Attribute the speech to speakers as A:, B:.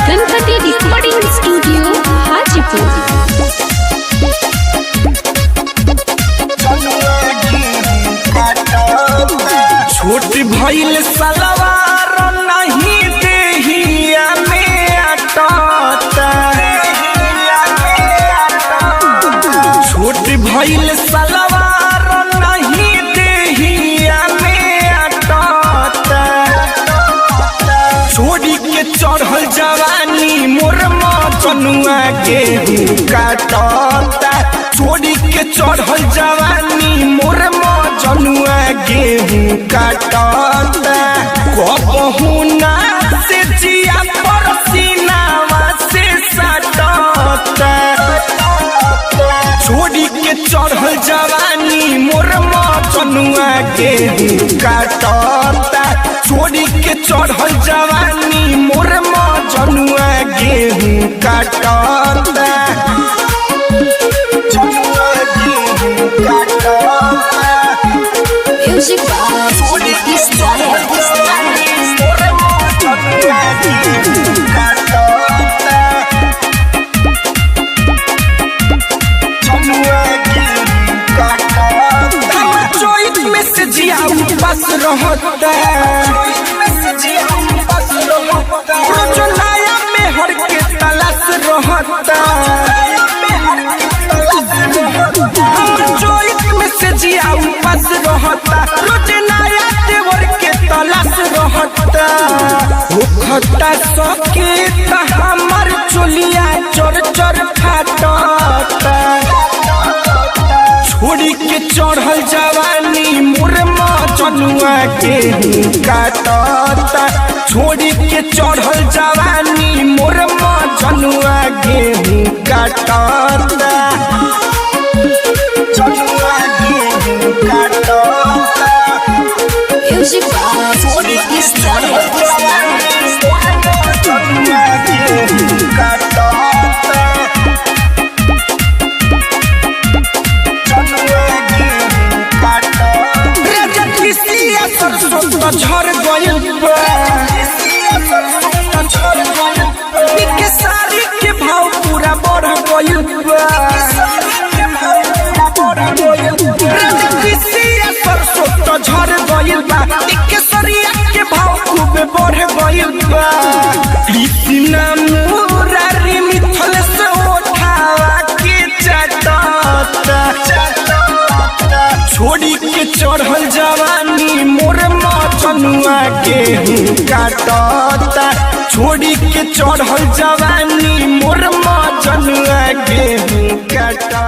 A: Ganpati recording studio Hajipur.
B: छोट भइल सलवार नहीं देहिया में अटता। छोट भइल सलवार नहीं देहिया में अटता। छोड़ी के चढ़ल जवानी मोर मजनुआ गेहूं काटता। छोड़ी के चढ़ल जवानी मोर मजनुआ गेहूं काटता। कबहू ना से जिया पर सीनावा से सटता। छोड़ी के चढ़ल जवानी मोर मजनुआ गेहूं काटता। छोड़ी के चढ़ल जवानी मोर मजनुआ गेहूं काटता।
A: म्यूजिक
B: बस रहता रोजनाया में हर के तलाश रहता। हम चोइस में से जिया बस रहता रोजनाया देवर के तलाश रहता। होखता सके हमर चोलिया चोर चोर फाटता। छोड़ी के चढ़ल जवानी मोर मजनुआ गेहूं काटता। छोड़ी के चढ़ल जवानी मोर मजनुआ गेहूं काटता। जनुआ गेहूं काटता।
A: म्यूजिक
B: झड़ गइल बा के साड़ी के भाव पूरा बढ़ गइल बा। सरसों तो झड़ गइल बा के सरिया के भाव खूब बढ़ गइल बा। कृष्णा मुरारी मिथल से उठावा के चटता। छोड़ी के चढ़ल जवानी मोर मजनुआ गेहूं काटता। छोड़ी के चढ़ल जवानी मोर मजनुआ गेहूं काटता।